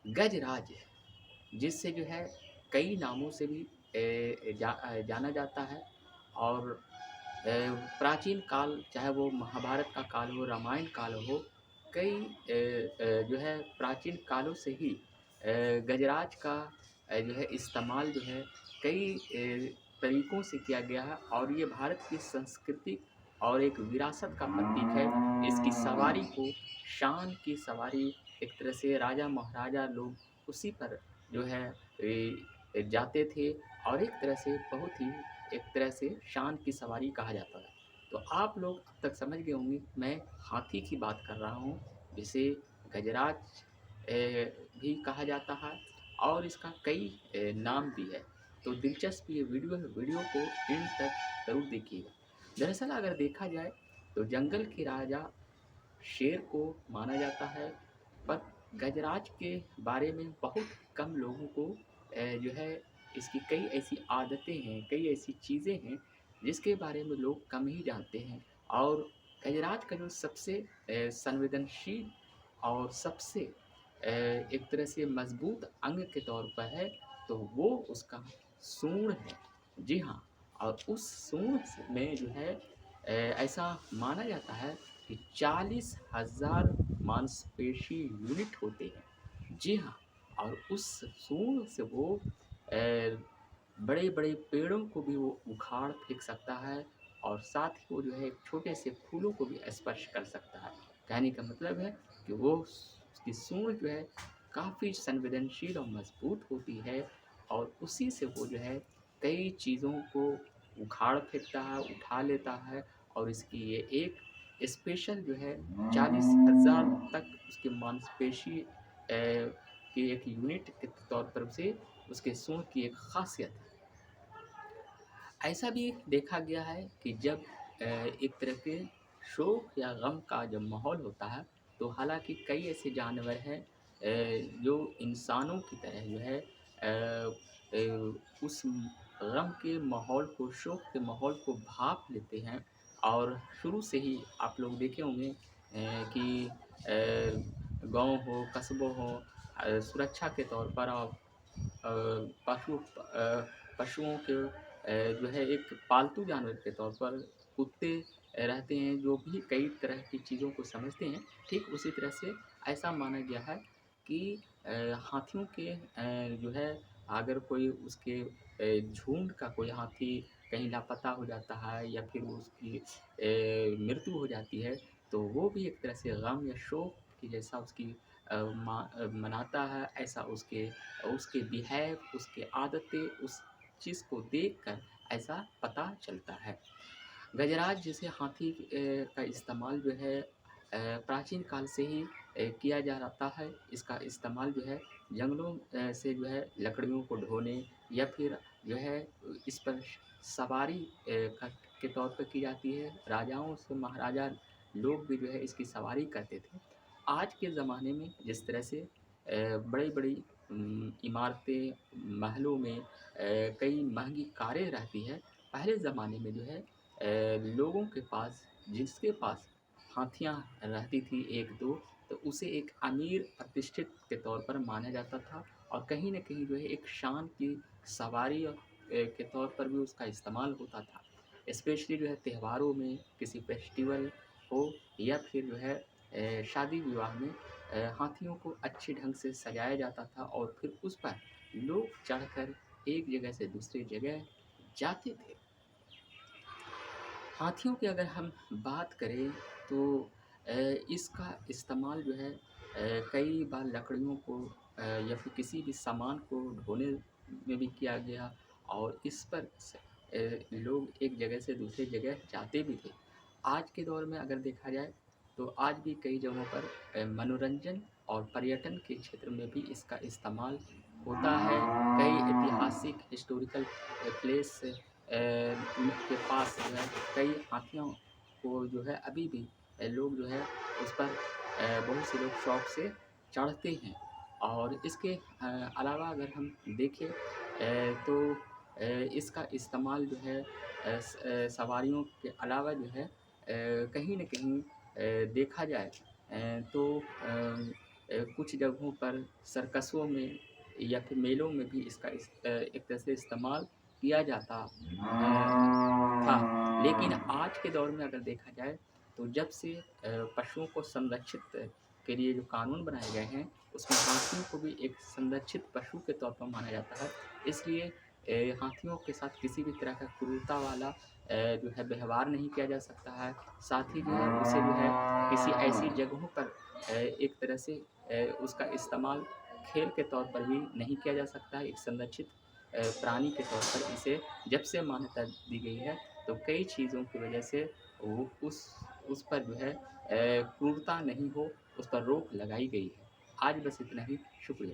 गजराज, जिससे जो है कई नामों से भी जाना जाता है। और प्राचीन काल, चाहे वो महाभारत का काल हो, रामायण काल हो, कई जो है प्राचीन कालों से ही गजराज का जो है इस्तेमाल जो है कई तरीकों से किया गया है। और ये भारत की संस्कृति और एक विरासत का प्रतीक है। इसकी सवारी को, शान की सवारी, एक तरह से राजा महाराजा लोग उसी पर जो है जाते थे। और एक तरह से बहुत ही, एक तरह से शान की सवारी कहा जाता है। तो आप लोग अब तक समझ गए होंगे, मैं हाथी की बात कर रहा हूँ, जिसे गजराज भी कहा जाता है। और इसका कई नाम भी है। तो दिलचस्प ये वीडियो है, वीडियो को एंड तक ज़रूर देखिएगा। दरअसल अगर देखा जाए तो जंगल के राजा शेर को माना जाता है, पर गजराज के बारे में बहुत कम लोगों को जो है इसकी कई ऐसी आदतें हैं, कई ऐसी चीज़ें हैं जिसके बारे में लोग कम ही जानते हैं। और गजराज का जो सबसे संवेदनशील और सबसे एक तरह से मजबूत अंग के तौर पर है, तो वो उसका सूंड है। जी हाँ। और उस सूंड में जो है ऐसा माना जाता है कि 40,000 मांसपेशी यूनिट होते हैं। जी हाँ। और उस सूंड से वो बड़े-बड़े पेड़ों को भी वो उखाड़ फेंक सकता है। और साथ ही वो जो है छोटे से फूलों को भी स्पर्श कर सकता है। कहने का मतलब है कि वो उसकी सूंड जो है काफ़ी संवेदनशील और मजबूत होती है। और उसी से वो जो है कई चीज़ों को उखाड़ फेंकता है, उठा लेता है। और इसकी ये एक स्पेशल जो है 40,000 तक उसकी मांसपेशी की एक यूनिट के तौर पर उसे उसके सूंड की एक ख़ासियत है। ऐसा भी देखा गया है कि जब एक तरह के शोक या गम का जब माहौल होता है, तो हालाँकि कई ऐसे जानवर हैं जो इंसानों की तरह जो है उस गम के माहौल को, शोक के माहौल को भाँप लेते हैं। और शुरू से ही आप लोग देखे होंगे कि गाँव हो, कस्बों हो, सुरक्षा के तौर पर पशुओं के जो है एक पालतू जानवर के तौर पर कुत्ते रहते हैं, जो भी कई तरह की चीज़ों को समझते हैं। ठीक उसी तरह से ऐसा माना गया है कि हाथियों के जो है अगर कोई उसके झुंड का कोई हाथी कहीं लापता हो जाता है या फिर उसकी मृत्यु हो जाती है, तो वो भी एक तरह से गम या शोक की जैसा उसकी मनाता है। ऐसा उसके उसके बिहेव, उसके आदतें, उस चीज़ को देखकर ऐसा पता चलता है। गजराज जैसे हाथी का इस्तेमाल जो है प्राचीन काल से ही किया जा रहा है। इसका इस्तेमाल जो है जंगलों से जो है लकड़ियों को ढोने या फिर जो है इस पर सवारी के तौर पर की जाती है। राजाओं से महाराजा लोग भी जो है इसकी सवारी करते थे। आज के ज़माने में जिस तरह से बड़ी-बड़ी इमारतें, महलों में कई महँगी कारें रहती हैं, पहले ज़माने में जो है लोगों के पास, जिसके पास हाथियाँ रहती थी 1-2, तो उसे एक अमीर प्रतिष्ठित के तौर पर माना जाता था। और कहीं न कहीं जो है एक शान की सवारी के तौर पर भी उसका इस्तेमाल होता था। स्पेशली जो है त्योहारों में, किसी फेस्टिवल हो या फिर जो है शादी-विवाह में हाथियों को अच्छे ढंग से सजाया जाता था और फिर उस पर लोग चढ़कर एक जगह से दूसरी जगह जाते थे। हाथियों की अगर हम बात करें तो इसका इस्तेमाल जो है कई बार लकड़ियों को या फिर किसी भी सामान को ढोने में भी किया गया। और इस पर लोग एक जगह से दूसरी जगह जाते भी थे। आज के दौर में अगर देखा जाए तो आज भी कई जगहों पर मनोरंजन और पर्यटन के क्षेत्र में भी इसका इस्तेमाल होता है। कई ऐतिहासिक हिस्टोरिकल प्लेस के पास जो है कई हाथियों को जो है अभी भी लोग जो है उस पर बहुत से लोग शौक से चढ़ते हैं। और इसके अलावा अगर हम देखें तो इसका इस्तेमाल जो है सवारियों के अलावा जो है कहीं न कहीं देखा जाए तो कुछ जगहों पर सर्कसों में या फिर मेलों में भी इसका एक तरह से इस्तेमाल किया जाता था। लेकिन आज के दौर में अगर देखा जाए तो जब से पशुओं को संरक्षित के लिए जो कानून बनाए गए हैं उसमें हाथियों को भी एक संरक्षित पशु के तौर पर माना जाता है। इसलिए हाथियों के साथ किसी भी तरह का क्रूरता वाला जो है व्यवहार नहीं किया जा सकता है। साथ ही जो है उसे जो है किसी ऐसी जगहों पर एक तरह से उसका इस्तेमाल खेल के तौर पर भी नहीं किया जा सकता है। एक संरक्षित प्राणी के तौर पर इसे जब से मान्यता दी गई है तो कई चीज़ों की वजह से वो उस पर जो है क्रूरता नहीं हो, उस पर रोक लगाई गई है। आज बस इतना ही, शुक्रिया।